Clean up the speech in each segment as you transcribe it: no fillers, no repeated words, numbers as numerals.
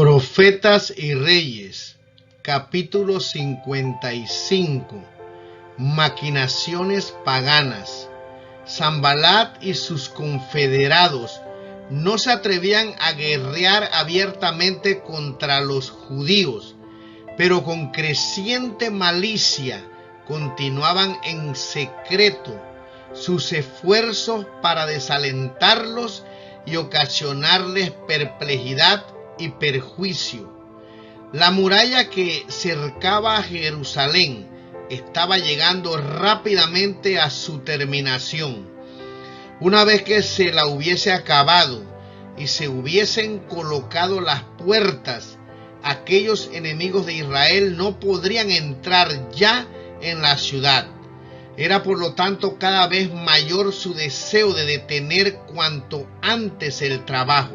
Profetas y Reyes, capítulo 55. Maquinaciones paganas. Sanbalat y sus confederados no se atrevían a guerrear abiertamente contra los judíos, pero con creciente malicia continuaban en secreto sus esfuerzos para desalentarlos y ocasionarles perplejidad y perjuicio. La muralla que cercaba a Jerusalén estaba llegando rápidamente a su terminación. Una vez que se la hubiese acabado y se hubiesen colocado las puertas, aquellos enemigos de Israel no podrían entrar ya en la ciudad. Era por lo tanto cada vez mayor su deseo de detener cuanto antes el trabajo.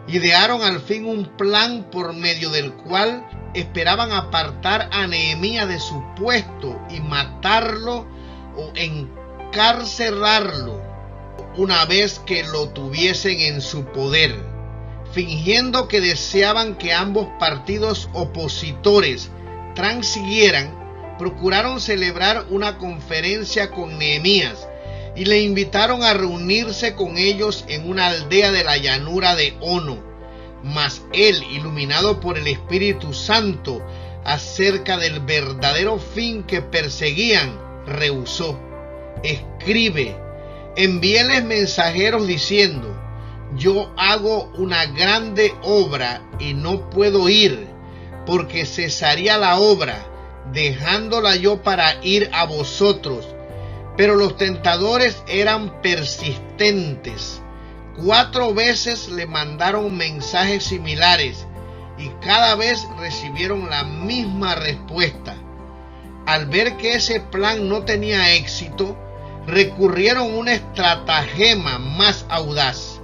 Idearon al fin un plan por medio del cual esperaban apartar a Nehemías de su puesto y matarlo o encarcelarlo una vez que lo tuviesen en su poder. Fingiendo que deseaban que ambos partidos opositores transiguieran, procuraron celebrar una conferencia con Nehemías y le invitaron a reunirse con ellos en una aldea de la llanura de Ono. Mas él, iluminado por el Espíritu Santo acerca del verdadero fin que perseguían, rehusó. Escribe, envíeles mensajeros diciendo: yo hago una grande obra y no puedo ir, porque cesaría la obra, dejándola yo para ir a vosotros. Pero los tentadores eran persistentes. 4 veces le mandaron mensajes similares y cada vez recibieron la misma respuesta. Al ver que ese plan no tenía éxito, recurrieron a una estratagema más audaz.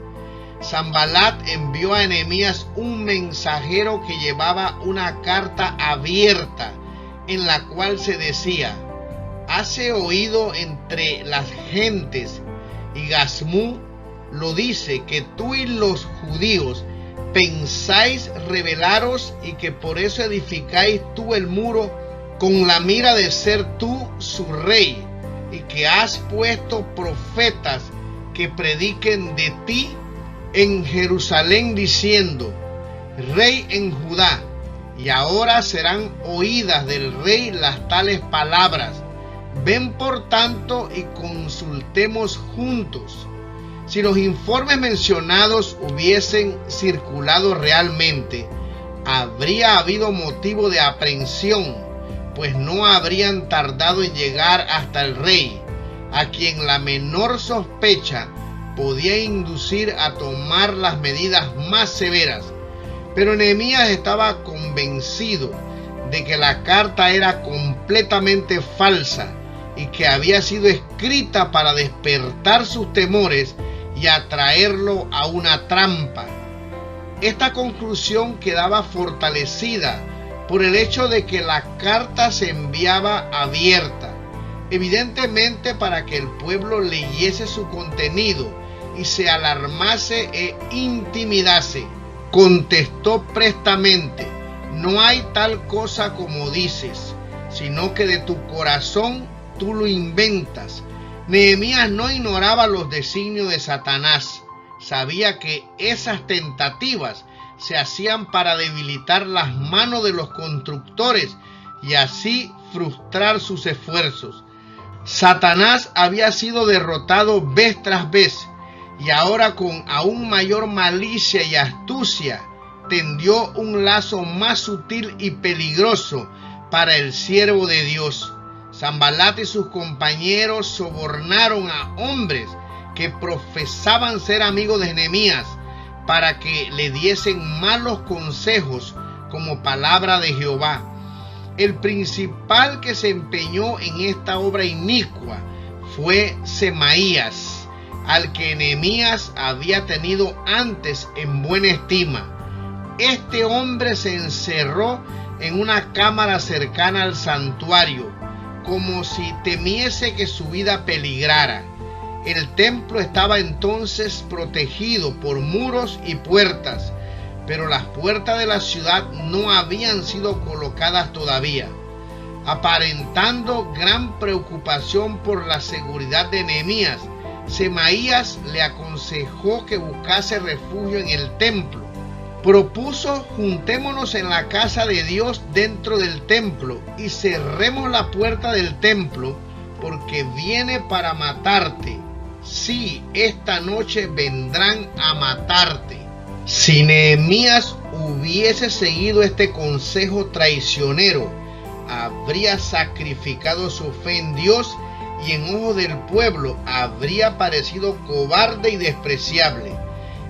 Sanbalat envió a Nehemías un mensajero que llevaba una carta abierta en la cual se decía: hace oído entre las gentes, y Gasmú lo dice, que tú y los judíos pensáis rebelaros y que por eso edificáis tú el muro con la mira de ser tú su rey, y que has puesto profetas que prediquen de ti en Jerusalén diciendo: rey en Judá. Y ahora serán oídas del rey las tales palabras. Ven por tanto y consultemos juntos. Si los informes mencionados hubiesen circulado realmente, habría habido motivo de aprehensión, pues no habrían tardado en llegar hasta el rey, a quien la menor sospecha podía inducir a tomar las medidas más severas. Pero Nehemías estaba convencido de que la carta era completamente falsa y que había sido escrita para despertar sus temores y atraerlo a una trampa. Esta conclusión quedaba fortalecida por el hecho de que la carta se enviaba abierta, evidentemente para que el pueblo leyese su contenido y se alarmase e intimidase. Contestó prestamente: no hay tal cosa como dices, sino que de tu corazón tú lo inventas. Nehemías no ignoraba los designios de Satanás. Sabía que esas tentativas se hacían para debilitar las manos de los constructores y así frustrar sus esfuerzos. Satanás había sido derrotado vez tras vez, y ahora con aún mayor malicia y astucia tendió un lazo más sutil y peligroso para el siervo de Dios. Sanbalat y sus compañeros sobornaron a hombres que profesaban ser amigos de Nehemías para que le diesen malos consejos como palabra de Jehová. El principal que se empeñó en esta obra inicua fue Semaías, al que Nehemías había tenido antes en buena estima. Este hombre se encerró en una cámara cercana al santuario, como si temiese que su vida peligrara. El templo estaba entonces protegido por muros y puertas, pero las puertas de la ciudad no habían sido colocadas todavía. Aparentando gran preocupación por la seguridad de Nehemías, Semaías le aconsejó que buscase refugio en el templo. Propuso: juntémonos en la casa de Dios dentro del templo y cerremos la puerta del templo, porque viene para matarte. Sí, esta noche vendrán a matarte. Si Nehemías hubiese seguido este consejo traicionero, habría sacrificado su fe en Dios y en ojos del pueblo habría parecido cobarde y despreciable.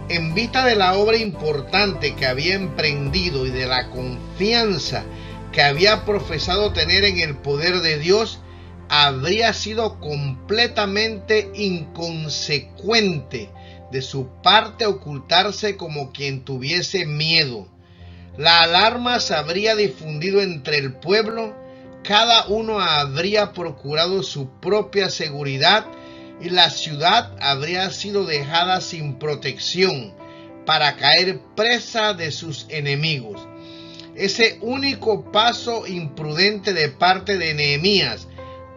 En vista de la obra importante que había emprendido y de la confianza que había profesado tener en el poder de Dios, habría sido completamente inconsecuente de su parte ocultarse como quien tuviese miedo. La alarma se habría difundido entre el pueblo, cada uno habría procurado su propia seguridad y la ciudad habría sido dejada sin protección para caer presa de sus enemigos. Ese único paso imprudente de parte de Nehemías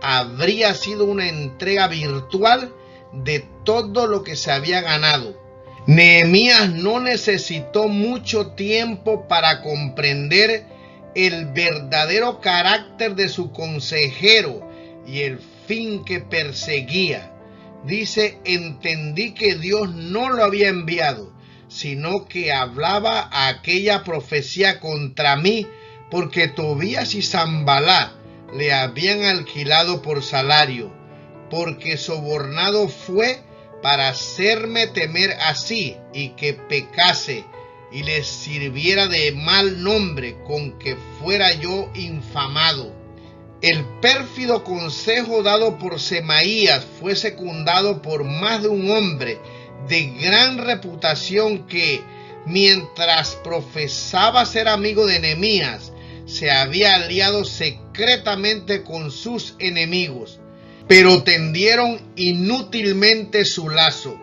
habría sido una entrega virtual de todo lo que se había ganado. Nehemías no necesitó mucho tiempo para comprender el verdadero carácter de su consejero y el fin que perseguía. Dice: entendí que Dios no lo había enviado, sino que hablaba aquella profecía contra mí, porque Tobías y Sanballat le habían alquilado por salario, porque sobornado fue para hacerme temer así y que pecase y les sirviera de mal nombre con que fuera yo infamado. El pérfido consejo dado por Semaías fue secundado por más de un hombre de gran reputación que, mientras profesaba ser amigo de Nehemías, se había aliado secretamente con sus enemigos, pero tendieron inútilmente su lazo.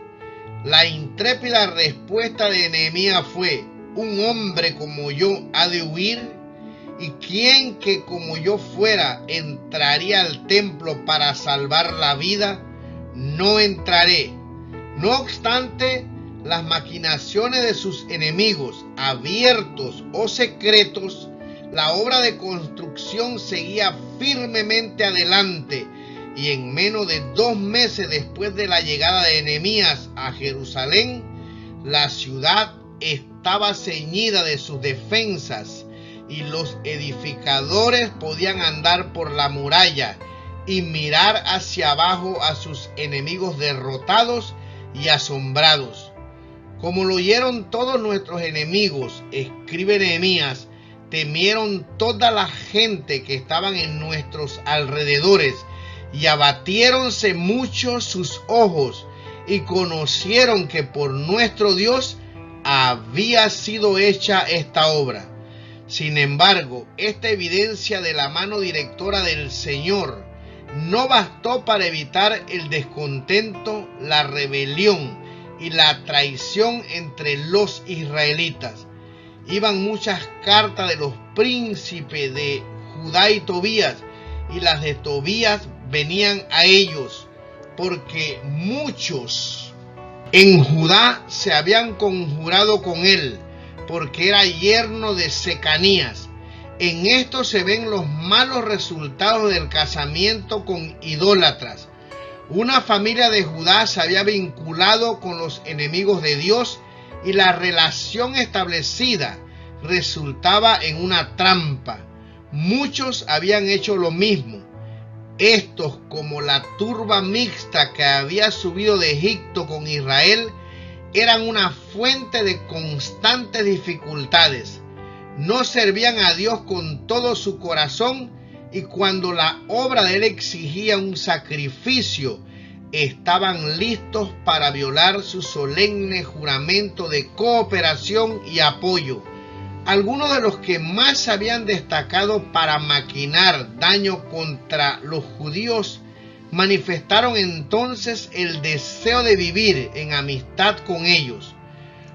La intrépida respuesta de Nehemías fue: ¿un hombre como yo ha de huir? ¿Y quién que como yo fuera entraría al templo para salvar la vida? No entraré. No obstante, las maquinaciones de sus enemigos, abiertos o secretos, la obra de construcción seguía firmemente adelante, y en menos de 2 meses después de la llegada de Nehemías a Jerusalén, la ciudad estaba ceñida de sus defensas y los edificadores podían andar por la muralla y mirar hacia abajo a sus enemigos derrotados y asombrados. Como lo oyeron todos nuestros enemigos, escribe Nehemías, temieron toda la gente que estaban en nuestros alrededores y abatiéronse mucho sus ojos y conocieron que por nuestro Dios había sido hecha esta obra. Sin embargo, esta evidencia de la mano directora del Señor no bastó para evitar el descontento, la rebelión y la traición entre los israelitas. Iban muchas cartas de los príncipes de Judá y Tobías, y las de Tobías venían a ellos, porque muchos en Judá se habían conjurado con él, porque era yerno de Secanías. En esto se ven los malos resultados del casamiento con idólatras. Una familia de Judá se había vinculado con los enemigos de Dios y la relación establecida resultaba en una trampa. Muchos habían hecho lo mismo. Estos, como la turba mixta que había subido de Egipto con Israel, eran una fuente de constantes dificultades. No servían a Dios con todo su corazón, y cuando la obra de él exigía un sacrificio, estaban listos para violar su solemne juramento de cooperación y apoyo. Algunos de los que más habían destacado para maquinar daño contra los judíos manifestaron entonces el deseo de vivir en amistad con ellos.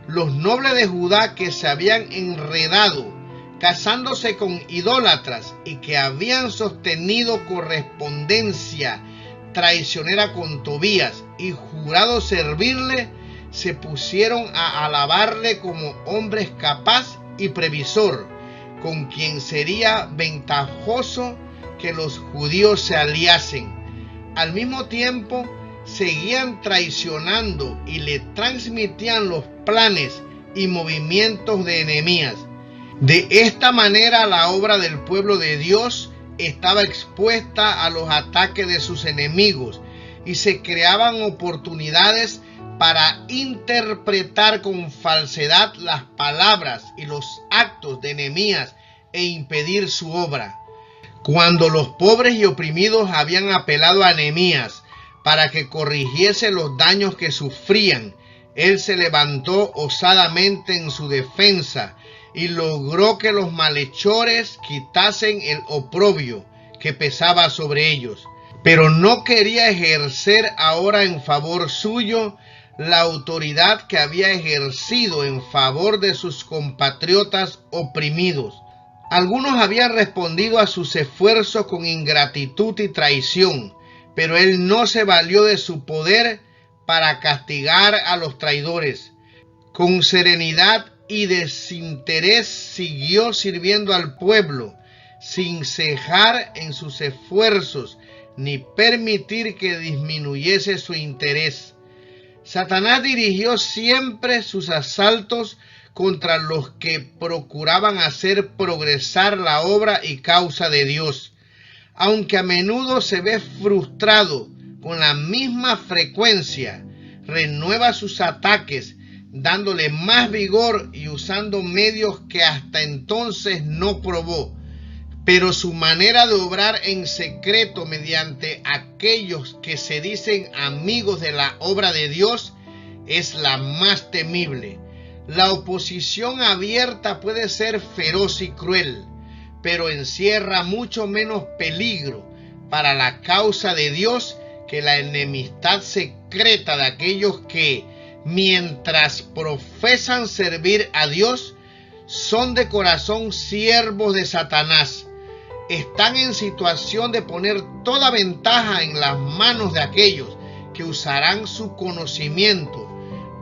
Los nobles de Judá que se habían enredado casándose con idólatras y que habían sostenido correspondencia traicionera con Tobías y jurado servirle, se pusieron a alabarle como hombre capaz y previsor, con quien sería ventajoso que los judíos se aliasen. Al mismo tiempo, seguían traicionando y le transmitían los planes y movimientos de Nehemías. De esta manera, la obra del pueblo de Dios estaba expuesta a los ataques de sus enemigos y se creaban oportunidades para interpretar con falsedad las palabras y los actos de Nehemías e impedir su obra. Cuando los pobres y oprimidos habían apelado a Nehemías para que corrigiese los daños que sufrían, él se levantó osadamente en su defensa y logró que los malhechores quitasen el oprobio que pesaba sobre ellos. Pero no quería ejercer ahora en favor suyo la autoridad que había ejercido en favor de sus compatriotas oprimidos. Algunos habían respondido a sus esfuerzos con ingratitud y traición, pero él no se valió de su poder para castigar a los traidores. Con serenidad y desinterés siguió sirviendo al pueblo, sin cejar en sus esfuerzos ni permitir que disminuyese su interés. Satanás dirigió siempre sus asaltos contra los que procuraban hacer progresar la obra y causa de Dios. Aunque a menudo se ve frustrado con la misma frecuencia, renueva sus ataques, dándole más vigor y usando medios que hasta entonces no probó. Pero su manera de obrar en secreto mediante aquellos que se dicen amigos de la obra de Dios es la más temible. La oposición abierta puede ser feroz y cruel, pero encierra mucho menos peligro para la causa de Dios que la enemistad secreta de aquellos que, mientras profesan servir a Dios, son de corazón siervos de Satanás. Están en situación de poner toda ventaja en las manos de aquellos que usarán su conocimiento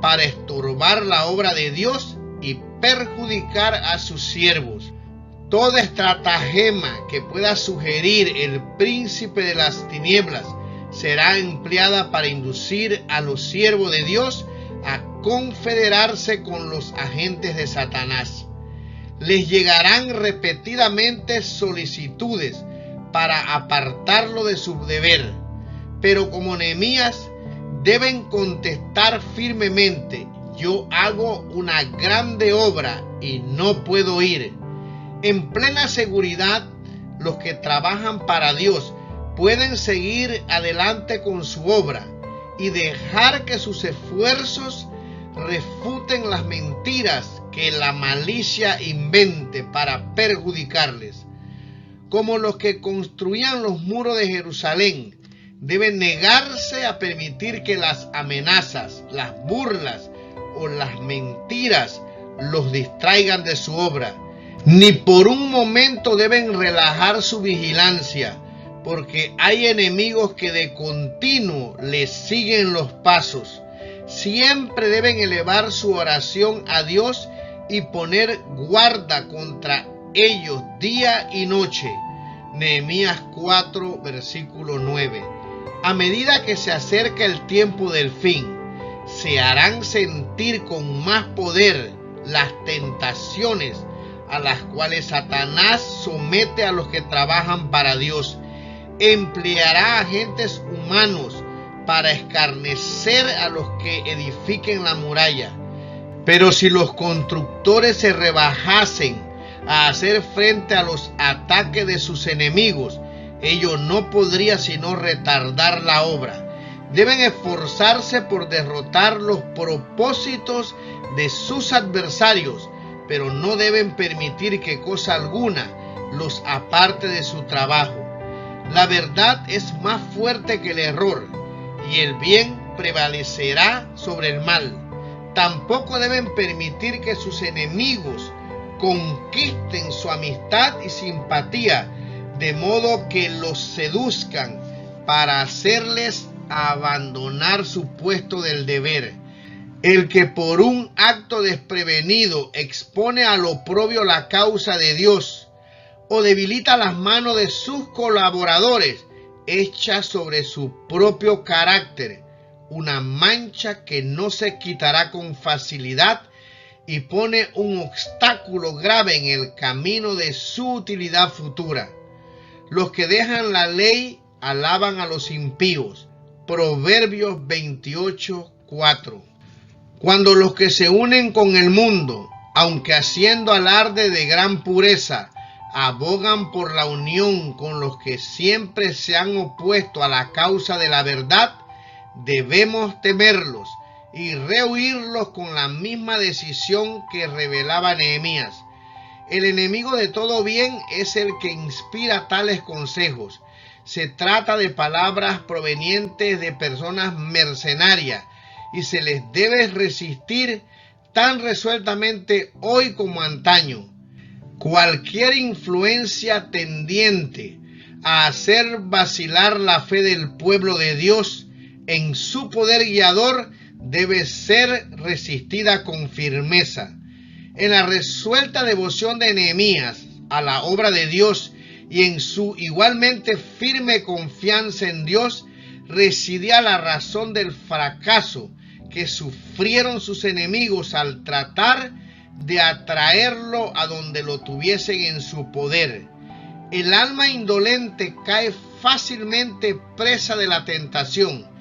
para estorbar la obra de Dios y perjudicar a sus siervos. Toda estratagema que pueda sugerir el príncipe de las tinieblas será empleada para inducir a los siervos de Dios a confederarse con los agentes de Satanás. Les llegarán repetidamente solicitudes para apartarlo de su deber, pero como Nehemías deben contestar firmemente: yo hago una grande obra y no puedo ir. En plena seguridad, los que trabajan para Dios pueden seguir adelante con su obra y dejar que sus esfuerzos refuten las mentiras que la malicia invente para perjudicarles. Como los que construían los muros de Jerusalén, deben negarse a permitir que las amenazas, las burlas o las mentiras los distraigan de su obra. Ni por un momento deben relajar su vigilancia, porque hay enemigos que de continuo les siguen los pasos. Siempre deben elevar su oración a Dios y poner guarda contra ellos día y noche. Nehemías 4, versículo 9. A medida que se acerca el tiempo del fin, se harán sentir con más poder las tentaciones a las cuales Satanás somete a los que trabajan para Dios. Empleará agentes humanos para escarnecer a los que edifiquen la muralla. Pero si los constructores se rebajasen a hacer frente a los ataques de sus enemigos, ello no podría sino retardar la obra. Deben esforzarse por derrotar los propósitos de sus adversarios, pero no deben permitir que cosa alguna los aparte de su trabajo. La verdad es más fuerte que el error, y el bien prevalecerá sobre el mal. Tampoco deben permitir que sus enemigos conquisten su amistad y simpatía, de modo que los seduzcan para hacerles abandonar su puesto del deber. El que por un acto desprevenido expone al oprobio la causa de Dios o debilita las manos de sus colaboradores, echa sobre su propio carácter una mancha que no se quitará con facilidad y pone un obstáculo grave en el camino de su utilidad futura. Los que dejan la ley alaban a los impíos. Proverbios 28:4. Cuando los que se unen con el mundo, aunque haciendo alarde de gran pureza, abogan por la unión con los que siempre se han opuesto a la causa de la verdad, debemos temerlos y rehuirlos con la misma decisión que revelaba Nehemías. El enemigo de todo bien es el que inspira tales consejos. Se trata de palabras provenientes de personas mercenarias y se les debe resistir tan resueltamente hoy como antaño. Cualquier influencia tendiente a hacer vacilar la fe del pueblo de Dios en su poder guiador debe ser resistida con firmeza. En la resuelta devoción de Nehemías a la obra de Dios y en su igualmente firme confianza en Dios residía la razón del fracaso que sufrieron sus enemigos al tratar de atraerlo a donde lo tuviesen en su poder. El alma indolente cae fácilmente presa de la tentación,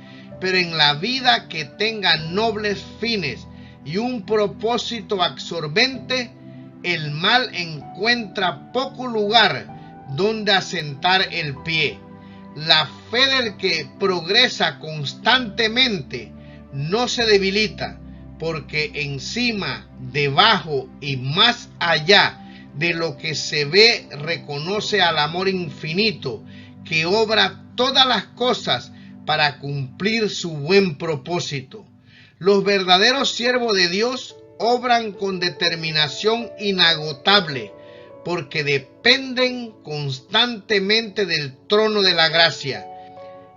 pero en la vida que tenga nobles fines y un propósito absorbente, el mal encuentra poco lugar donde asentar el pie. La fe del que progresa constantemente no se debilita, porque encima, debajo y más allá de lo que se ve reconoce al amor infinito que obra todas las cosas para cumplir su buen propósito. Los verdaderos siervos de Dios obran con determinación inagotable porque dependen constantemente del trono de la gracia.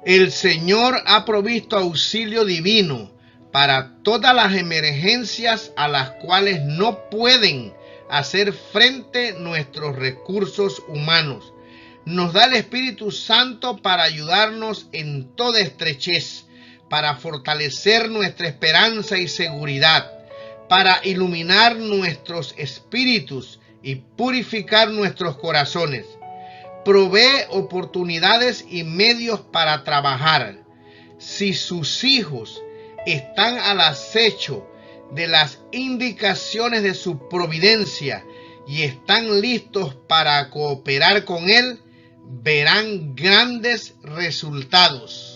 El Señor ha provisto auxilio divino para todas las emergencias a las cuales no pueden hacer frente nuestros recursos humanos. Nos da el Espíritu Santo para ayudarnos en toda estrechez, para fortalecer nuestra esperanza y seguridad, para iluminar nuestros espíritus y purificar nuestros corazones. Provee oportunidades y medios para trabajar. Si sus hijos están al acecho de las indicaciones de su providencia y están listos para cooperar con Él, verán grandes resultados.